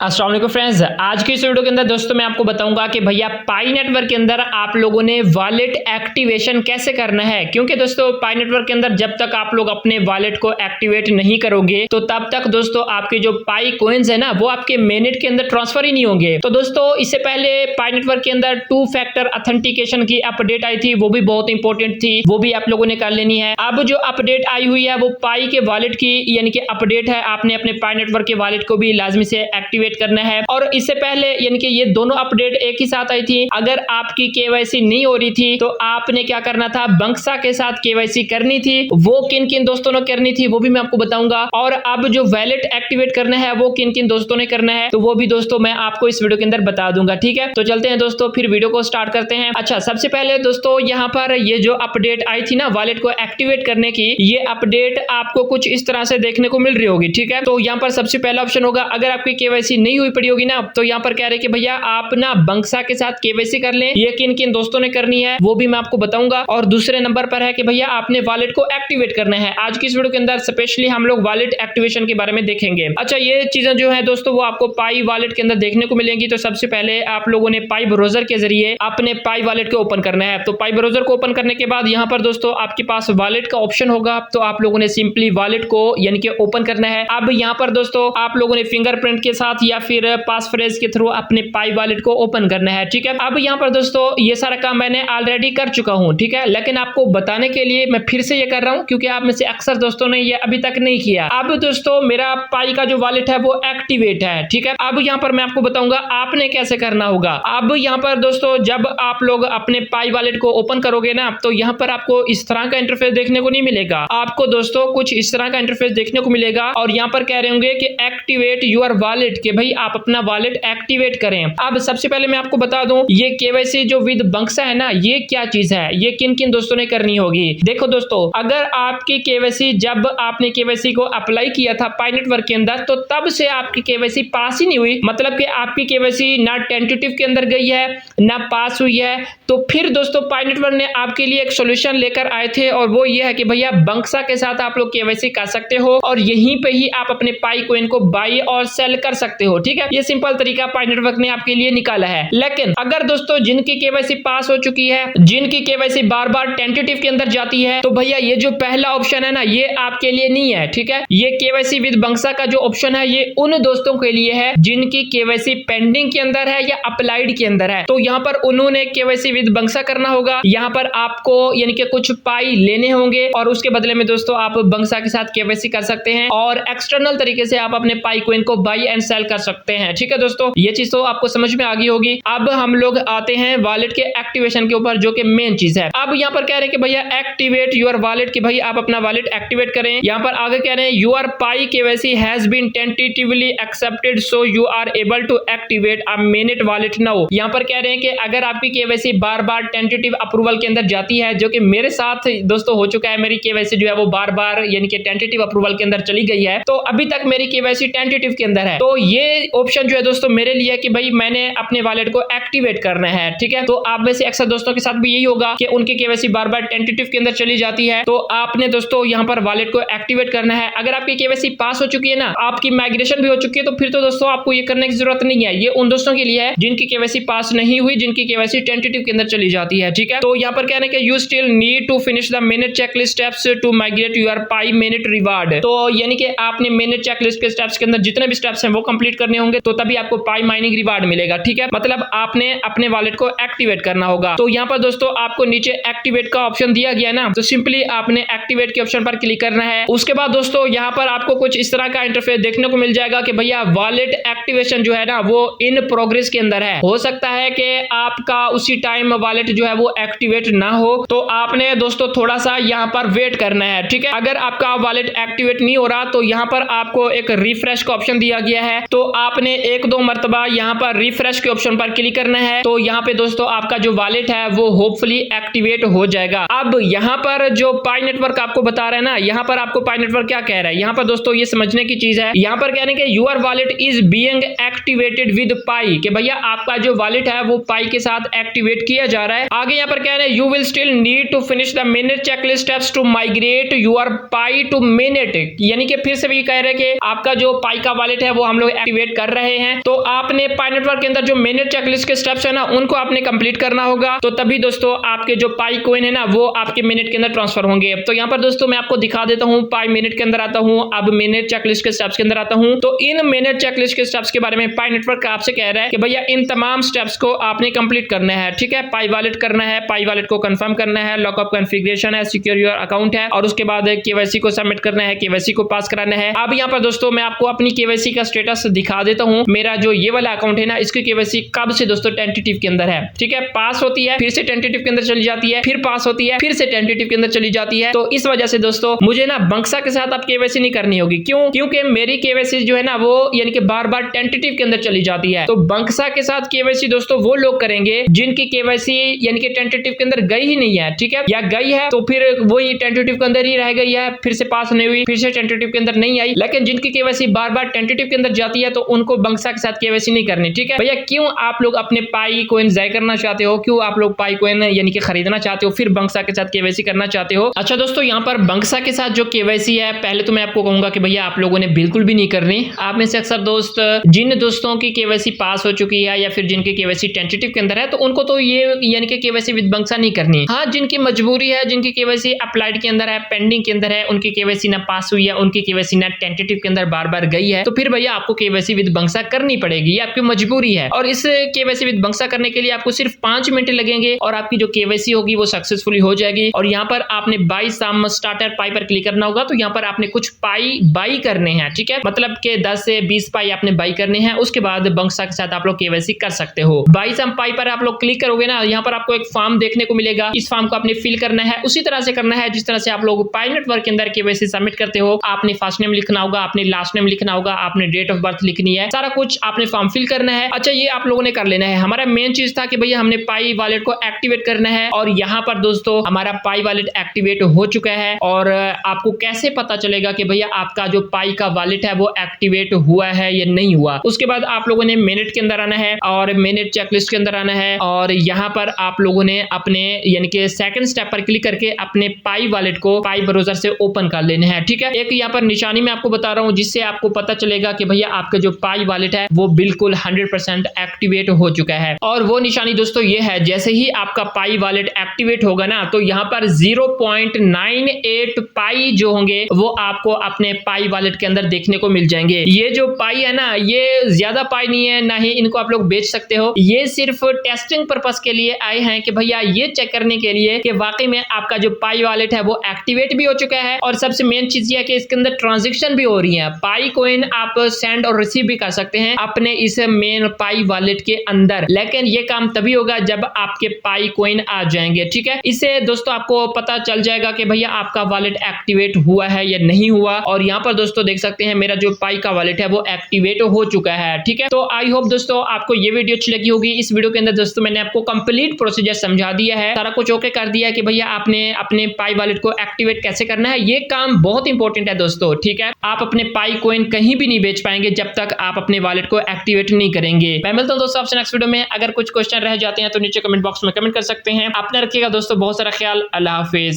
अस्सलाम वालेकुम फ्रेंड्स, आज की इस वीडियो के अंदर दोस्तों मैं आपको बताऊंगा कि भैया पाई नेटवर्क के अंदर आप लोगों ने वॉलेट एक्टिवेशन कैसे करना है। क्योंकि दोस्तों पाई नेटवर्क के अंदर जब तक आप लोग अपने वॉलेट को एक्टिवेट नहीं करोगे तो तब तक दोस्तों आपके जो पाई कॉइन्स है ना वो आपके मेनेट के अंदर ट्रांसफर ही नहीं होंगे। तो दोस्तों इससे पहले पाई नेटवर्क के अंदर 2 फैक्टर ऑथेंटिकेशन की अपडेट आई थी, वो भी बहुत इंपॉर्टेंट थी, वो भी आप लोगों ने कर लेनी है। अब जो अपडेट आई हुई है वो पाई के वॉलेट की यानी कि अपडेट है, आपने अपने पाई नेटवर्क के वॉलेट को भी लाजमी से एक्टिवेट करना है। और इससे पहले यानी कि ये दोनों अपडेट एक ही साथ आई थी। अगर आपकी केवाईसी नहीं हो रही थी तो आपने क्या करना था, बंक्सा के साथ केवाईसी करनी थी। वो किन किन दोस्तों ने करनी थी वो भी मैं आपको बताऊंगा। और अब जो वॉलेट एक्टिवेट करना है वो किन किन दोस्तों ने करना है तो वो भी दोस्तों मैं आपको इस वीडियो के अंदर बता दूंगा। ठीक है, तो चलते हैं दोस्तों, फिर वीडियो को स्टार्ट करते हैं। अच्छा, सबसे पहले दोस्तों यहाँ पर ये जो अपडेट आई थी ना वॉलेट को एक्टिवेट करने की, ये अपडेट आपको कुछ इस तरह से देखने को मिल रही होगी। ठीक है, तो यहाँ पर सबसे पहला ऑप्शन होगा, अगर आपकी केवाईसी नहीं हुई पड़ी होगी ना तो यहाँ पर कह रहे कि भैया आप ना बंक्सा के साथ केवाईसी कर लें। ये किन किन दोस्तों ने करनी है वो भी मैं आपको बताऊंगा। और दूसरे नंबर पर है कि भैया आपने वॉलेट को एक्टिवेट करना है। आज की इस वीडियो के अंदर स्पेशली हम लोग वॉलेट एक्टिवेशन के बारे में देखेंगे। अच्छा, ये चीजें जो है दोस्तों वो आपको पाई वॉलेट के अंदर देखने को मिलेंगी। तो सबसे पहले आप लोगों ने पाई ब्राउजर के जरिए अपने पाई वॉलेट को ओपन करना है। तो पाई ब्राउजर को ओपन करने के बाद यहाँ पर दोस्तों आपके पास वॉलेट का ऑप्शन होगा। तो आप लोगों ने सिंपली वॉलेट को यानी कि ओपन करना है। अब यहाँ पर दोस्तों आप लोगों ने फिंगरप्रिंट के साथ या फिर पास फ्रेज के थ्रू अपने पाई वॉलेट को ओपन करना है। ठीक है, अब यहाँ पर दोस्तों ये सारा काम मैंने ऑलरेडी कर चुका हूँ। ठीक है, लेकिन आपको बताने के लिए मैं फिर से ये कर रहा हूँ क्योंकि आप में से अक्सर दोस्तों ने ये अभी तक नहीं किया। अब दोस्तों मेरा पाई का जो वॉलेट है वो एक्टिवेट है। ठीक है, अब यहाँ पर मैं आपको बताऊंगा आपने कैसे करना होगा। अब यहाँ पर दोस्तों जब आप लोग अपने पाई वॉलेट को ओपन करोगे ना तो यहाँ पर आपको इस तरह का इंटरफेस देखने को नहीं मिलेगा। आपको दोस्तों कुछ इस तरह का इंटरफेस देखने को मिलेगा और यहाँ पर कह रहे होंगे कि एक्टिवेट योर वॉलेट, के भाई आप अपना वॉलेट एक्टिवेट करें। अब सबसे पहले मैं आपको बता दूं ये केवाईसी जो विद बंक्सा है ना ये क्या चीज है, ये किन किन दोस्तों ने करनी होगी। देखो दोस्तों, अगर आपकी केवाईसी जब आपने केवाईसी को अप्लाई किया था पाई नेटवर्क के अंदर तो तब से आपकी केवाईसी पास ही नहीं हुई, मतलब कि आपकी केवाईसी ना टेंटेटिव के अंदर गई है ना पास हुई है। तो फिर दोस्तों पाई नेटवर्क ने आपके लिए एक सोल्यूशन लेकर आए थे और वो ये है कि भैया बंक्सा के साथ आप लोग केवाईसी कर सकते हो और यहीं पे ही आप अपने पाई कॉइन को बाई और सेल कर सकते हो। ठीक है, ये सिंपल तरीका पाई नेटवर्क ने आपके लिए निकाला है। लेकिन अगर दोस्तों जिनकी केवाईसी पास हो चुकी है, जिनकी केवाईसी बार बार टेंटेटिव के अंदर जाती है, तो भैया ये जो पहला ऑप्शन है ना ये आपके लिए नहीं है। ठीक है, ये केवाईसी विद बंक्सा का जो ऑप्शन है ये उन दोस्तों के लिए है जिनकी केवाईसी पेंडिंग के अंदर है या अप्लाइड के अंदर है। तो यहाँ पर उन्होंने केवाईसी विद बंक्सा करना होगा। यहाँ पर आपको यानी कि कुछ पाई लेने होंगे और उसके बदले में दोस्तों आप बंक्सा के साथ केवाईसी कर सकते हैं और एक्सटर्नल तरीके से आप अपने पाई कॉइन को बाई एंड सेल कर सकते हैं। ठीक है दोस्तों, ये चीज तो आपको समझ में आ गई होगी। अब हम लोग आते हैं वॉलेट के एक्टिवेशन के ऊपर जो कि मेन चीज है। अब यहाँ पर कह रहे हैं कि भैया एक्टिवेट योर वॉलेट, कि भाई आप अपना वॉलेट एक्टिवेट करें। यहाँ पर आगे कह रहे हैं your Pi KYC has been tentatively accepted so you are able to activate a mainnet wallet now. यहाँ पर कह रहे हैं कि अगर आपकी केवाईसी बार बार टेंटेटिव अप्रूवल के अंदर जाती है, जो कि मेरे साथ दोस्तों हो चुका है, मेरी केवाईसी जो है वो बार बार यानी कि टेंटेटिव अप्रूवल के अंदर चली गई है, तो अभी तक मेरी केवाईसी टेंटेटिव के अंदर है। तो ये ऑप्शन जो है दोस्तों मेरे लिए कि भाई मैंने अपने वॉलेट को एक्टिवेट करना है। ठीक है, तो आप में से अक्सर दोस्तों के साथ भी यही होगा कि उनकी केवाईसी बार बार टेंटेटिव के अंदर चली जाती है, तो आपने दोस्तों यहाँ पर वॉलेट को एक्टिवेट करना है। अगर आपकी केवाईसी पास हो चुकी है ना, आपकी माइग्रेशन भी हो चुकी है, तो फिर तो दोस्तों आपको ये करने की जरूरत नहीं है। ये उन दोस्तों के लिए है जिनकी केवाईसी पास नहीं हुई, जिनकी केवाईसी टेंटेटिव के अंदर चली जाती है। ठीक है, तो यहाँ पर कहना है कि you still need to finish the mainnet checklist steps to migrate your Pi mainnet reward. तो यानी कि आपने मेनेट चेकलिस्ट के स्टेप्स के अंदर जितने भी स्टेप्स हैं वो कंप्लीट करने होंगे, तो तभी आपको पाई माइनिंग रिवार्ड मिलेगा। ठीक है, मतलब आपने अपने वॉलेट को एक्टिवेट करना होगा। तो यहाँ पर दोस्तों आपको नीचे एक्टिवेट का ऑप्शन दिया गया है ना, तो सिंपली आपने एक्टिवेट के ऑप्शन पर क्लिक करना है। उसके बाद दोस्तों यहाँ पर आपको कुछ इस तरह का इंटरफेस देखने को मिल जाएगा कि भैया वॉलेट एक्टिवेशन जो है ना वो इन प्रोग्रेस के अंदर है। हो सकता है कि आपका उसी टाइम वॉलेट जो है वो एक्टिवेट ना हो, तो आपने दोस्तों थोड़ा सा यहाँ पर वेट करना है। ठीक है, अगर आपका वॉलेट एक्टिवेट नहीं हो रहा तो यहाँ पर आपको एक रिफ्रेश का ऑप्शन दिया गया है, तो आपने 1-2 मरतबा यहाँ पर रिफ्रेश के ऑप्शन पर क्लिक करना है। तो यहाँ पे दोस्तों आपका जो वॉलेट है वो होपफुली एक्टिवेट हो जाएगा। अब यहाँ पर जो पाई नेटवर्क आपको बता रहे हैं ना, यहाँ पर आपको पाई नेटवर्क क्या कह रहा है, यहाँ पर दोस्तों ये समझने की चीज है। यहाँ पर कह रहे हैं कि your wallet is being activated with Pi, कि भैया आपका जो वॉलेट है वो पाई के साथ एक्टिवेट किया जा रहा है। आगे यहाँ पर कह रहे हैं you will still need to finish the mainnet checklist steps to migrate your Pi to mainnet, यानी कि फिर से भी कह रहे हैं कि आपका जो पाई का वॉलेट है वो हम लोग एक्टिवेट कर रहे हैं तो आपने पाई नेटवर्क के अंदर जो मेनेज चेकलिस्ट के स्टेप्स है ना उनको आपने कंप्लीट करना होगा। तो तभी दोस्तों आपके जो पाई कॉइन है ना वो आपके मिनट के अंदर ट्रांसफर होंगे। तो यहाँ पर दोस्तों मैं आपको दिखा देता हूँ, पाई मिनट के अंदर आता हूँ, अब मेनेज चेकलिस्ट के स्टेप्स के अंदर आता हूँ। तो इन मेनेज चेकलिस्ट के स्टेप्स के बारे में पाई नेटवर्क आपसे कह रहा है कि भैया इन तमाम स्टेप्स को आपने कंप्लीट करना है। ठीक है, पाई वॉलेट करना है, पाई वॉलेट को कंफर्म करना है, लॉकअप कॉन्फ़िगरेशन है, सिक्योर योर अकाउंट है और उसके बाद केवाईसी को सबमिट करना है, केवाईसी को पास कराना है। अब यहाँ पर दोस्तों मैं आपको अपनी केवाईसी का स्टेटस दिखा देता हूँ। मेरा जो ये वाला अकाउंट है ना इसकी केवाईसी कब से दोस्तों टेंटेटिव के अंदर है। ठीक है, पास होती है, फिर से टेंटेटिव के अंदर चली जाती है, फिर पास होती है, फिर से टेंटेटिव के अंदर चली जाती है। तो इस वजह से दोस्तों मुझे ना बंक्सा के साथ अब केवाईसी नहीं करनी होगी। क्यों? क्योंकि मेरी केवाईसी जो है ना वो यानी कि बार बार टेंटेटिव के अंदर चली जाती है। तो बंक्सा के साथ केवाईसी दोस्तों वो लोग करेंगे जिनकी केवाईसी यानी कि टेंटेटिव के अंदर गई ही नहीं है। ठीक है, या गई है तो फिर वही टेंटेटिव के अंदर ही रह गई है, फिर से पास नहीं हुई, फिर से टेंटेटिव के अंदर नहीं आई। लेकिन जिनकी केवाईसी बार बार टेंटेटिव के अंदर जाती है तो उनको बंक्सा के साथ केवाईसी नहीं करनी। ठीक है भैया, क्यों आप लोग अपने पाई कॉइन जाय करना चाहते हो, क्यों आप लोग पाई कॉइन यानी कि खरीदना चाहते हो फिर बंक्सा के साथ केवाईसी करना चाहते हो। अच्छा दोस्तों, यहाँ पर बंक्सा के साथ जो केवाईसी है पहले तो मैं आपको कहूंगा कि भैया आप लोगों ने बिल्कुल भी नहीं करनी। आप में से अक्सर दोस्त जिन दोस्तों की केवाईसी पास हो चुकी है या फिर जिनकी केवाईसी टेंटेटिव के अंदर है तो उनको तो ये यानी कि केवाईसी विद बंक्सा नहीं करनी। हाँ, जिनकी मजबूरी है, जिनकी केवाईसी अप्लाइड के अंदर है, पेंडिंग के अंदर है, उनकी केवाईसी ना पास हुई है, उनकी केवाईसी ना टेंटेटिव के अंदर बार बार गई है, तो फिर भैया आपको केवाईसी विद बंक्सा करनी पड़ेगी, ये आपकी मजबूरी है। और इस केवाईसी विद बंक्सा करने के लिए आपको सिर्फ 5 मिनट लगेंगे और आपकी जो केवाईसी होगी वो सक्सेसफुली हो जाएगी। और यहाँ पर आपने बाई सम स्टार्टर पाई पर क्लिक करना होगा। तो यहाँ पर आपने कुछ पाई बाई करने हैं। ठीक है, मतलब के 10 से 20 पाई आपने बाई करने हैं, उसके बाद बंक्सा के साथ आप लोग केवाईसी कर सकते हो। बाई सम पाई पर आप लोग क्लिक करोगे ना, यहाँ पर आपको एक फॉर्म देखने को मिलेगा। इस फॉर्म को आपने फिल करना है, उसी तरह से करना है जिस तरह से आप लोग पाई नेटवर्क के अंदर केवाईसी सबमिट करते हो। आपने फर्स्ट नेम लिखना होगा, आपने लास्ट नेम लिखना होगा, आपने डेट ऑफ बर्थ लिखनी है, सारा कुछ आपने फॉर्म फिल करना है। अच्छा, ये आप लोगों ने कर लेना है। हमारा मेन चीज था कि भैया हमने पाई वॉलेट को एक्टिवेट करना है और यहाँ पर दोस्तों हमारा पाई वॉलेट एक्टिवेट हो चुका है। और आपको कैसे पता चलेगा कि भैया आपका जो पाई का वॉलेट है वो एक्टिवेट हुआ है या नहीं हुआ। उसके बाद आप लोगों ने मिनट के अंदर आना है और मिनट चेकलिस्ट के अंदर आना है और यहाँ पर आप लोगों ने अपने यानी कि सेकंड स्टेप पर क्लिक करके अपने पाई वॉलेट को पाई ब्राउजर से ओपन कर लेना है। ठीक है, एक यहाँ पर निशानी मैं आपको बता रहा हूँ जिससे आपको पता चलेगा कि भैया आपका जो पाई वॉलेट है वो बिल्कुल 100% एक्टिवेट हो चुका है। और वो निशानी दोस्तों ये है, जैसे ही आपका पाई वॉलेट एक्टिवेट होगा ना तो यहाँ पर 0.98 पाई जो होंगे वो आपको अपने पाई वॉलेट के अंदर देखने को मिल जाएंगे। ये जो पाई है ना ये ज्यादा पाई नहीं है, ना ही इनको आप लोग बेच सकते हो। ये सिर्फ टेस्टिंग पर्पस के लिए आए हैं कि भैया ये चेक करने के लिए कि वाकई में आपका जो पाई वॉलेट है वो एक्टिवेट भी हो चुका है और सबसे मेन चीज ये है कि इसके अंदर ट्रांजैक्शन भी हो रही है। पाई कॉइन आप सेंड और रिसीव भी कर सकते हैं अपने इस मेन पाई वॉलेट के अंदर, लेकिन ये काम तभी होगा जब आपके पाई कॉइन आ जाएंगे। ठीक है, इससे दोस्तों आपको पता चल जाएगा कि भैया आपका वॉलेट एक्टिवेट हुआ है या नहीं हुआ। और यहाँ पर दोस्तों देख सकते हैं मेरा जो पाई का वॉलेट है वो एक्टिवेट हो चुका है। ठीक है, तो आई होप दोस्तों आपको ये वीडियो अच्छी लगी होगी। इस वीडियो के अंदर दोस्तों मैंने आपको कंप्लीट प्रोसीजर समझा दिया है, सारा कुछ ओके कर दिया कि भैया आपने अपने पाई वॉलेट को एक्टिवेट कैसे करना है। ये काम बहुत इंपॉर्टेंट है दोस्तों। ठीक है, आप अपने पाई कॉइन कहीं भी नहीं बेच पाएंगे जब तक आप अपने वॉलेट को एक्टिवेट नहीं करेंगे। मैं मिलता हूं दोस्तों आपसे नेक्स्ट वीडियो में। अगर कुछ क्वेश्चन रह जाते हैं तो नीचे कमेंट बॉक्स में कमेंट कर सकते हैं। अपना रखिएगा दोस्तों बहुत सारा ख्याल। अल्लाह हाफिज।